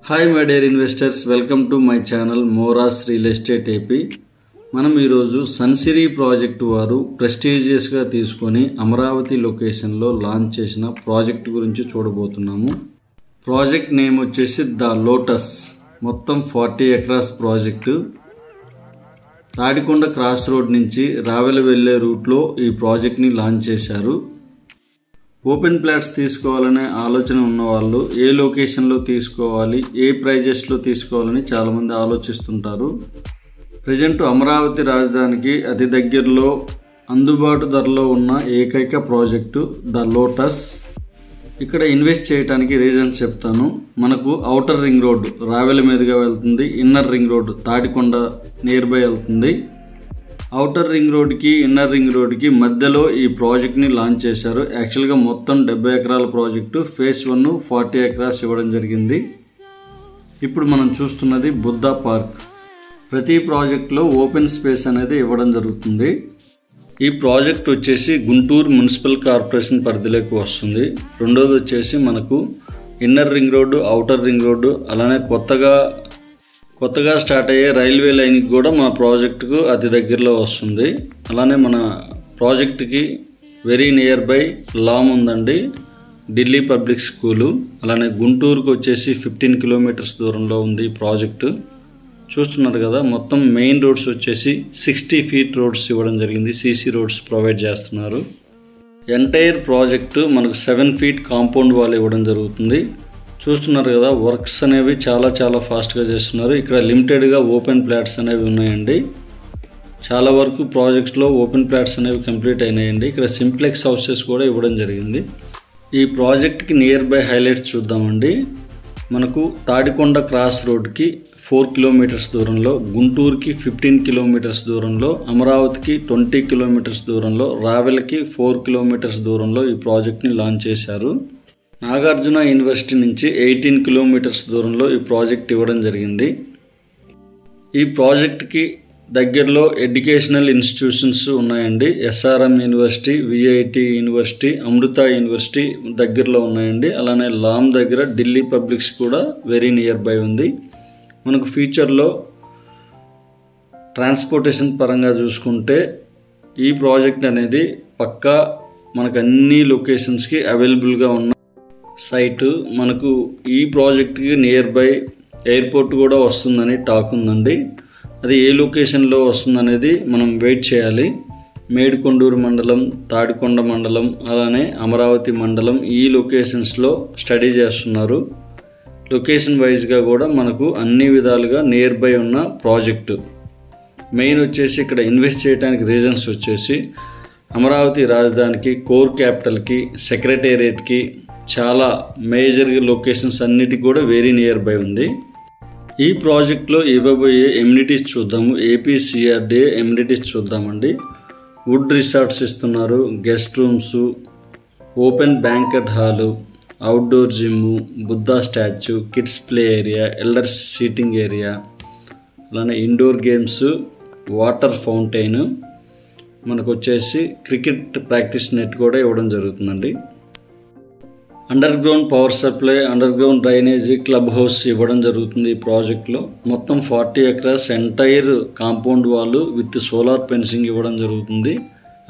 Hi my dear investors, welcome to my channel Moras real estate AP. మనం ఈరోజు Sunsiri project వారు ప్రెస్టీజియస్గా తీసుకొని అమరావతి లొకేషన్లో లాంచ్ చేసిన ప్రాజెక్ట్ గురించి చూడబోతున్నాము. ప్రాజెక్ట్ నేమ్ వచ్చేసి ద లోటస్. మొత్తం 40 acres project. Tadikonda cross road నుంచి రావెల వెళ్లే రూట్లో ఈ ప్రాజెక్ట్ని లాంచ్ చేశారు. ఓపెన్ ప్లాట్స్ తీసుకోవాలనే ఆలోచన ఉన్నవాళ్ళు ఏ లొకేషన్లో తీసుకోవాలి, ఏ ప్రైజెస్లో తీసుకోవాలని చాలామంది ఆలోచిస్తుంటారు. ప్రజెంట్ అమరావతి రాజధానికి అతి దగ్గరలో అందుబాటు ధరలో ఉన్న ఏకైక ప్రాజెక్టు ద లోటస్. ఇక్కడ ఇన్వెస్ట్ చేయడానికి రీజన్స్ చెప్తాను. మనకు ఔటర్ రింగ్ రోడ్ రావెల మీదుగా వెళ్తుంది, inner ring road Tadikonda near by వెళ్తుంది. ఔటర్ రింగ్ రోడ్కి ఇన్నర్ రింగ్ రోడ్కి మధ్యలో ఈ ప్రాజెక్ట్ని లాంచ్ చేశారు. యాక్చువల్గా మొత్తం 70 ఎకరాల ప్రాజెక్టు. ఫేజ్ 1 40 ఎకరాస్ ఇవ్వడం జరిగింది. ఇప్పుడు మనం చూస్తున్నది బుద్ధా పార్క్. ప్రతి ప్రాజెక్టులో ఓపెన్ స్పేస్ అనేది ఇవ్వడం జరుగుతుంది. ఈ ప్రాజెక్ట్ వచ్చేసి గుంటూరు మున్సిపల్ కార్పొరేషన్ పరిధిలోకి వస్తుంది. రెండోది వచ్చేసి మనకు inner ring road, outer ring road, అలానే కొత్తగా స్టార్ట్ అయ్యే రైల్వే లైన్కి కూడా మన ప్రాజెక్టుకు అతి దగ్గరలో వస్తుంది. అలానే మన ప్రాజెక్టుకి వెరీ నియర్ బై లామ్ ఉందండి, ఢిల్లీ పబ్లిక్ స్కూలు. అలానే గుంటూరుకు వచ్చేసి 15 కిలోమీటర్స్ దూరంలో ఉంది ఈ ప్రాజెక్టు. చూస్తున్నారు కదా, మొత్తం మెయిన్ రోడ్స్ వచ్చేసి 60 ఫీట్ రోడ్స్ ఇవ్వడం జరిగింది. సీసీ రోడ్స్ ప్రొవైడ్ చేస్తున్నారు. ఎంటైర్ ప్రాజెక్టు మనకు 7 ఫీట్ కాంపౌండ్ వాల్ ఇవ్వడం జరుగుతుంది. చూస్తున్నారు కదా, వర్క్స్ అనేవి చాలా ఫాస్ట్గా చేస్తున్నారు. ఇక్కడ లిమిటెడ్గా ఓపెన్ ప్లాట్స్ అనేవి ఉన్నాయండి. చాలా వరకు ప్రాజెక్ట్స్లో ఓపెన్ ప్లాట్స్ అనేవి కంప్లీట్ అయినాయండి. ఇక్కడ సింప్లెక్స్ హౌసెస్ కూడా ఇవ్వడం జరిగింది. ఈ ప్రాజెక్ట్కి నియర్ బై హైలైట్స్ చూద్దామండి. మనకు తాడికొండ క్రాస్ రోడ్కి 4 కిలోమీటర్స్ దూరంలో, గుంటూరుకి 15 కిలోమీటర్స్ దూరంలో, అమరావతికి 20 కిలోమీటర్స్ దూరంలో, రావెలకి 4 కిలోమీటర్స్ దూరంలో ఈ ప్రాజెక్ట్ని లాంచ్ చేశారు. నాగార్జున యూనివర్సిటీ నుంచి 18 కిలోమీటర్స్ దూరంలో ఈ ప్రాజెక్ట్ ఇవ్వడం జరిగింది. ఈ ప్రాజెక్ట్కి దగ్గరలో ఎడ్యుకేషనల్ ఇన్స్టిట్యూషన్స్ ఉన్నాయండి. ఎస్ఆర్ఎం యూనివర్సిటీ, విఐటి యూనివర్సిటీ, అమృత యూనివర్సిటీ దగ్గరలో ఉన్నాయండి. అలానే లామ్ దగ్గర ఢిల్లీ పబ్లిక్స్ కూడా వెరీ నియర్ బై ఉంది. మనకు ఫ్యూచర్లో ట్రాన్స్పోర్టేషన్ పరంగా చూసుకుంటే ఈ ప్రాజెక్ట్ అనేది పక్కా మనకు అన్ని లొకేషన్స్కి అవైలబుల్గా ఉన్న సైటు. మనకు ఈ ప్రాజెక్ట్కి నియర్ బై ఎయిర్పోర్ట్ కూడా వస్తుందని టాక్ ఉందండి. అది ఏ లొకేషన్లో వస్తుందనేది మనం వెయిట్ చేయాలి. మేడికొండూరు మండలం, తాడికొండ మండలం, అలానే అమరావతి మండలం ఈ లొకేషన్స్లో స్టడీ చేస్తున్నారు. లొకేషన్ వైజ్గా కూడా మనకు అన్ని విధాలుగా నియర్ బై ఉన్న ప్రాజెక్టు. మెయిన్ వచ్చేసి ఇక్కడ ఇన్వెస్ట్ చేయడానికి రీజన్స్ వచ్చేసి అమరావతి రాజధానికి, కోర్ క్యాపిటల్కి, సెక్రటేరియట్కి, చాలా మేజర్ లొకేషన్స్ అన్నిటికి కూడా వెరీ నియర్ బై ఉంది. ఈ ప్రాజెక్ట్లో ఇవ్వబోయే ఎమ్యూనిటీస్ చూద్దాము. ఏపీసీఆర్డీఏ ఎమ్యూనిటీస్ చూద్దామండి. వుడ్ రిసార్ట్స్ ఇస్తున్నారు, guest rooms, open banquet hall, outdoor gym, Buddha statue, kids play area, elders seating area, అలానే ఇండోర్ గేమ్స్, వాటర్ ఫౌంటైన్, మనకు వచ్చేసి క్రికెట్ ప్రాక్టీస్ నెట్ కూడా ఇవ్వడం జరుగుతుందండి. Under ground power supply, under ground drainage, club house ఇవ్వడం జరుగుతుంది ఈ ప్రాజెక్ట్లో. మొత్తం 40 acres entire compound wall with solar fencing ఇవ్వడం జరుగుతుంది.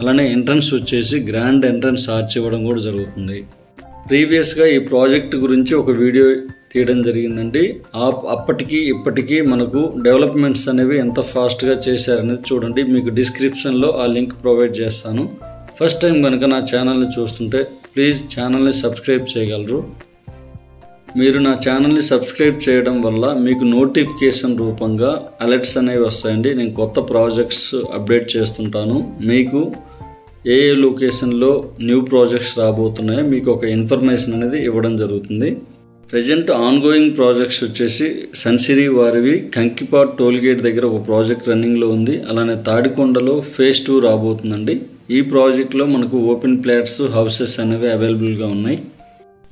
అలానే ఎంట్రన్స్ వచ్చేసి గ్రాండ్ ఎంట్రన్స్ ఆర్చ్ ఇవ్వడం కూడా జరుగుతుంది. ప్రీవియస్గా ఈ ప్రాజెక్ట్ గురించి ఒక వీడియో తీయడం జరిగిందండి. అప్పటికి ఇప్పటికీ మనకు డెవలప్మెంట్స్ అనేవి ఎంత ఫాస్ట్గా చేశారనేది చూడండి. మీకు డిస్క్రిప్షన్లో ఆ లింక్ ప్రొవైడ్ చేస్తాను. ఫస్ట్ టైం కనుక నా ఛానల్ని చూస్తుంటే ప్లీజ్ ఛానల్ని సబ్స్క్రైబ్ చేయగలరు. మీరు నా ఛానల్ని సబ్స్క్రైబ్ చేయడం వల్ల మీకు నోటిఫికేషన్ రూపంగా అలర్ట్స్ అనేవి వస్తాయండి. నేను కొత్త ప్రాజెక్ట్స్ అప్డేట్ చేస్తుంటాను. మీకు ఏ లొకేషన్లో న్యూ ప్రాజెక్ట్స్ రాబోతున్నాయో మీకు ఒక ఇన్ఫర్మేషన్ అనేది ఇవ్వడం జరుగుతుంది. ప్రజెంట్ ఆన్గోయింగ్ ప్రాజెక్ట్స్ వచ్చేసి సన్సిరీ వారివి కంకిపాడ్ టోల్గేట్ దగ్గర ఒక ప్రాజెక్ట్ రన్నింగ్లో ఉంది. అలానే తాడికొండలో ఫేజ్ 2 రాబోతుందండి. ఈ ప్రాజెక్ట్లో మనకు ఓపెన్ ప్లాట్స్, హౌసెస్ అనేవి అవైలబుల్గా ఉన్నాయి.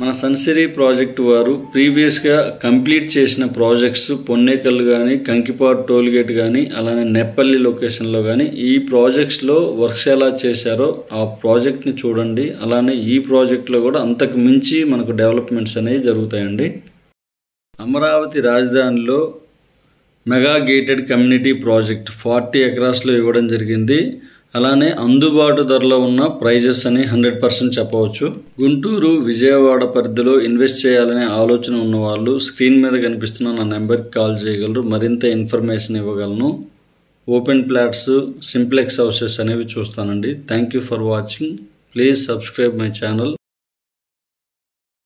మన సన్సిరీ ప్రాజెక్ట్ వారు ప్రీవియస్గా కంప్లీట్ చేసిన ప్రాజెక్ట్స్ పొన్నేకల్ కానీ, కంకిపాడ్ టోల్గేట్ కానీ, అలానే నెప్పల్లి లొకేషన్లో కానీ ఈ ప్రాజెక్ట్స్లో వర్క్స్ ఎలా చేశారో ఆ ప్రాజెక్ట్ని చూడండి. అలానే ఈ ప్రాజెక్ట్లో కూడా అంతకు మించి మనకు డెవలప్మెంట్స్ అనేవి జరుగుతాయండి. అమరావతి రాజధానిలో మెగా గేటెడ్ కమ్యూనిటీ ప్రాజెక్ట్ 40 ఎకరాస్లో ఇవ్వడం జరిగింది. అలానే అందుబాటు ధరలో ఉన్న ప్రైజెస్ అని 100% చెప్పవచ్చు. గుంటూరు, విజయవాడ పరిధిలో ఇన్వెస్ట్ చేయాలనే ఆలోచన ఉన్న వాళ్ళు స్క్రీన్ మీద కనిపిస్తున్న నా నెంబర్కి కాల్ చేయగలరు. మరింత ఇన్ఫర్మేషన్ ఇవ్వగలను. ఓపెన్ ప్లాట్స్, సింప్లెక్స్ హౌసెస్ అనేవి చూస్తానండి. Thank you for watching. Please subscribe my channel.